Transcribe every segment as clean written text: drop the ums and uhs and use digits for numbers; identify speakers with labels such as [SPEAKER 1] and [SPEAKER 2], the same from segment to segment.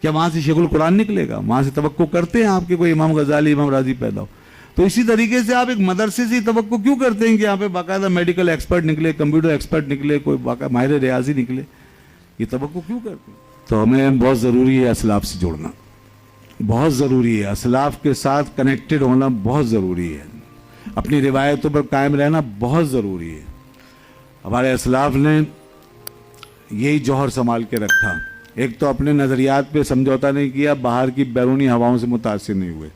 [SPEAKER 1] क्या वहाँ से शेखुल कुरान निकलेगा? वहाँ से तवक्को करते हैं आपके कोई इमाम गजाली, इमाम राजी पैदा हो? तो इसी तरीके से आप एक मदरसे से तवक्को क्यों करते हैं कि यहाँ पे बाकायदा मेडिकल एक्सपर्ट निकले, कंप्यूटर एक्सपर्ट निकले, कोई माहिर रियाजी निकले? ये तवक्को क्यों करते हैं? तो हमें बहुत ज़रूरी है असलाफ से जुड़ना, बहुत ज़रूरी है। असलाफ के साथ कनेक्टेड होना बहुत ज़रूरी है। अपनी रिवायतों पर कायम रहना बहुत ज़रूरी है। हमारे असलाफ ने यही जौहर संभाल के रखा। एक तो अपने नज़रियात पे समझौता नहीं किया, बाहर की बैरूनी हवाओं से मुतासिर नहीं हुए।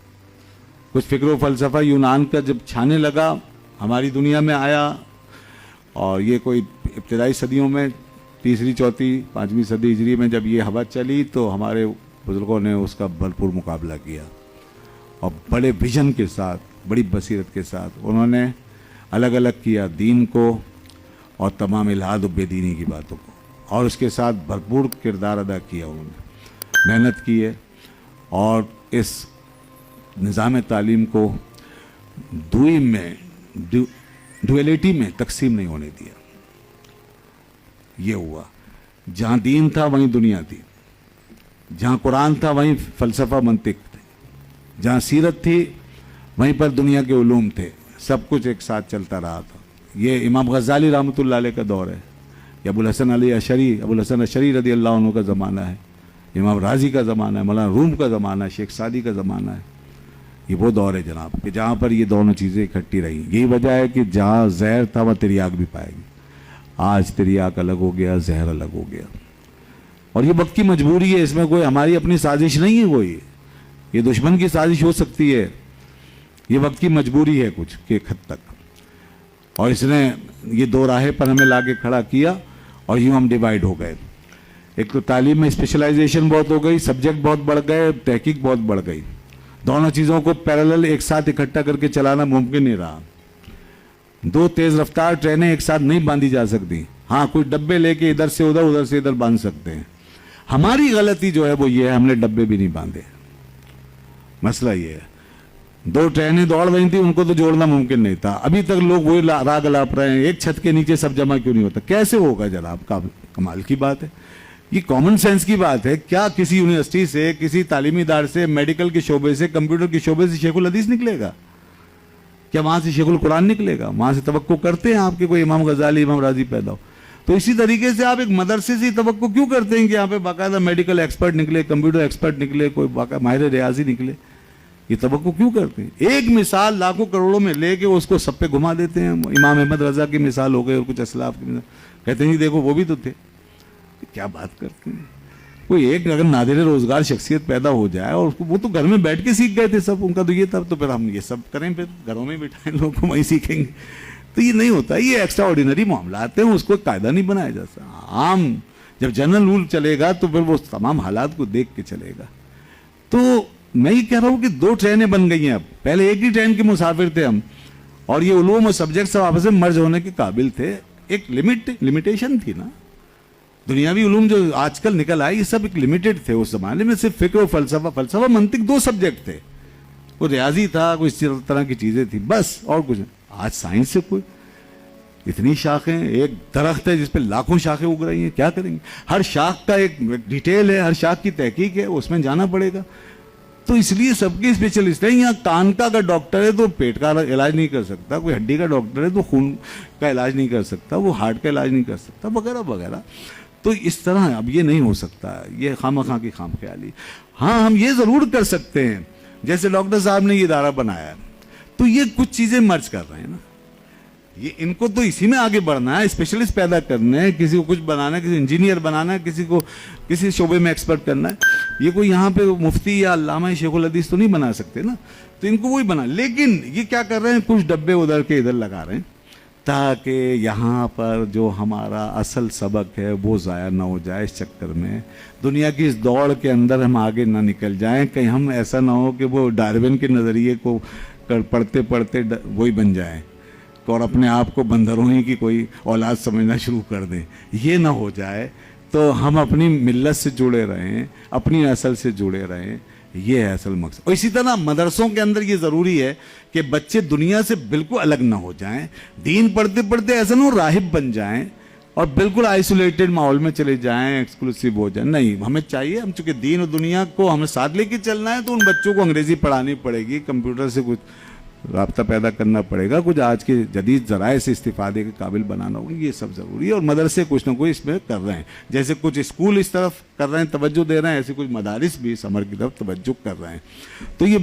[SPEAKER 1] कुछ फ़िक्र फ़लसफ़ा यूनान का जब छाने लगा, हमारी दुनिया में आया, और ये कोई इब्तदाई सदियों में, तीसरी, चौथी, पाँचवीं सदी हिजरी में जब ये हवा चली, तो हमारे बुज़ुर्गों ने उसका भरपूर मुकाबला किया और बड़े विजन के साथ, बड़ी बसीरत के साथ उन्होंने अलग अलग किया दीन को और तमाम इल्हाद और बेदीनी की बातों को, और उसके साथ भरपूर किरदार अदा किया। उन्होंने मेहनत की है और इस निज़ाम तालीम को दुई में, डुअलिटी में तकसीम नहीं होने दिया। ये हुआ, जहाँ दीन था वहीं दुनिया थी, जहाँ कुरान था वहीं फ़लसफ़ा मंतिक थे, जहाँ सीरत थी वहीं पर दुनिया के उलूम थे। सब कुछ एक साथ चलता रहा था। ये इमाम गज़ाली रहमतुल्लाह अलैह का दौर है, या अबुल हसन अशरी रज़ी अल्लाह अन्हु का ज़माना है, इमाम राजी का ज़माना है, मौलाना रूम का ज़माना है, शेख सादी का ज़माना है। ये वो दौर है जनाब कि जहाँ पर ये दोनों चीज़ें इकट्ठी रही। यही वजह है कि जहाँ जहर था वहाँ तिरियाक भी पाएगी। आज तिरियाक अलग हो गया, जहर अलग हो गया, और ये वक्त की मजबूरी है। इसमें कोई हमारी अपनी साजिश नहीं है, कोई ये दुश्मन की साजिश हो सकती है। ये वक्त की मजबूरी है कुछ के हद तक, और इसने ये दो राहें पर हमें लाके खड़ा किया, और यूँ हम डिवाइड हो गए। एक तो तालीम में स्पेशलाइजेशन बहुत हो गई, सब्जेक्ट बहुत बढ़ गए, तहकीक बहुत बढ़ गई। दोनों चीज़ों को पैरेलल एक साथ इकट्ठा करके चलाना मुमकिन नहीं रहा। दो तेज़ रफ्तार ट्रेनें एक साथ नहीं बांधी जा सकती। हाँ, कुछ डब्बे लेके इधर से उधर, उधर से इधर बांध सकते हैं। हमारी गलती जो है वो ये है, हमने डब्बे भी नहीं बांधे। मसला ये है, दो ट्रेनें दौड़ रही थी, उनको तो जोड़ना मुमकिन नहीं था। अभी तक लोग वही राग लाप रहे हैं, एक छत के नीचे सब जमा क्यों नहीं होता? कैसे होगा जनाब? कमाल की बात है, ये कॉमन सेंस की बात है। क्या किसी यूनिवर्सिटी से, किसी तालीमी इदारे से, मेडिकल के शोबे से, कंप्यूटर के शोबे से शेखुल हदीस निकलेगा? क्या वहाँ से शेखुल कुरान निकलेगा? वहाँ से तवक्को करते हैं आपके कोई इमाम गजाली, इमाम राजी पैदा हो? तो इसी तरीके से आप एक मदरसे से तवक्को क्यों करते हैं कि यहाँ पे बाकायदा मेडिकल एक्सपर्ट निकले, कंप्यूटर एक्सपर्ट निकले, कोई माहिर रियाजी निकले? ये तवक्को क्यों करते हैं? एक मिसाल लाखों करोड़ों में लेके उसको सब पे घुमा देते हैं। इमाम अहमद रजा की मिसाल हो गई, और कुछ असलाफ की मिसाल, कहते हैं देखो वो भी तो थे। क्या बात करते हैं? कोई एक अगर नादिर रोजगार शख्सियत पैदा हो जाए, और उसको, वो तो घर में बैठ के सीख गए थे सब, उनका तो ये था, तो फिर हम ये सब करें, फिर घरों में बिठाएं लोगों को, वहीं सीखेंगे? तो ये नहीं होता। ये एक्स्ट्रा ऑर्डिनरी मामला आते हैं, उसको कायदा नहीं बनाया जाता। आम जब जनरल रूल चलेगा तो फिर वो तमाम हालात को देख के चलेगा। तो मैं ये कह रहा हूँ कि दो ट्रेनें बन गई हैं अब। पहले एक ही ट्रेन के मुसाफिर थे हम, और ये उलूम और सब्जेक्ट सब आपस में मर्ज होने के काबिल थे। एक लिमिटेशन थी ना। दुनियावी उलूम जो आजकल निकल आए, ये सब एक लिमिटेड थे। उस जमाने में सिर्फ फिक्र और फलसफा मंतिक दो सब्जेक्ट थे। कोई रियाजी था, कोई इस तरह की चीजें थी, बस, और कुछ। आज साइंस से कोई इतनी शाखें, एक दरख्त है जिस पे लाखों शाखें उग रही हैं, क्या करेंगे? हर शाख का एक डिटेल है, हर शाख की तहकीक है, उसमें जाना पड़ेगा। तो इसलिए सबके स्पेशलिस्ट हैं। यहाँ कान का अगर डॉक्टर है तो पेट का इलाज नहीं कर सकता, कोई हड्डी का डॉक्टर है तो खून का इलाज नहीं कर सकता, वो हार्ट का इलाज नहीं कर सकता, वगैरह वगैरह। तो इस तरह अब ये नहीं हो सकता, ये खामखा की खाम ख्याली। हाँ, हम ये ज़रूर कर सकते हैं, जैसे डॉक्टर साहब ने ये इदारा बनाया है, तो ये कुछ चीज़ें मर्ज कर रहे हैं ना, ये इनको तो इसी में आगे बढ़ना है, स्पेशलिस्ट पैदा करने हैं, किसी को कुछ बनाना है, किसी इंजीनियर बनाना है, किसी को किसी शोबे में एक्सपर्ट करना है। ये कोई यहाँ पे मुफ्ती या अल्लामा शेखुल हदीस तो नहीं बना सकते ना, तो इनको वही बना। लेकिन ये क्या कर रहे हैं, कुछ डब्बे उधर के इधर लगा रहे हैं, ताकि यहाँ पर जो हमारा असल सबक है वो ज़ाया ना हो जाए। इस चक्कर में दुनिया की इस दौड़ के अंदर हम आगे ना निकल जाएं, कहीं हम ऐसा ना हो कि वो डार्विन के नज़रिए को पढ़ते पढ़ते वही बन जाएं और अपने आप को बंदरों ही की कोई औलाद समझना शुरू कर दें। ये ना हो जाए, तो हम अपनी मिल्लत से जुड़े रहें, अपनी असल से जुड़े रहें, ये है असल मकसद। और इसी तरह मदरसों के अंदर ये ज़रूरी है कि बच्चे दुनिया से बिल्कुल अलग ना हो जाएं, दीन पढ़ते पढ़ते ऐसा ना हो राहिब बन जाएं, اور بالکل آئسولیٹڈ ماحول میں چلے جائیں, ایکسکلوسیو ہو جائیں. نہیں, ہمیں چاہیے, ہم چونکہ دین اور دنیا کو ہمیں ساتھ لے کے چلنا ہے, تو ان بچوں کو انگریزی پڑھانی پڑے گی, کمپیوٹر سے کچھ رابطہ پیدا کرنا پڑے گا, کچھ آج کے جدید ذرائع سے استفادے کے قابل بنانا ہوگا. یہ سب ضروری ہے, اور مدرسے کچھ نہ کچھ اس میں کر رہے ہیں. جیسے کچھ اسکول اس طرف کر رہے ہیں, توجہ دے رہے ہیں, ایسے کچھ مدارس بھی اس امر کی طرف توجہ کر رہے ہیں. تو یہ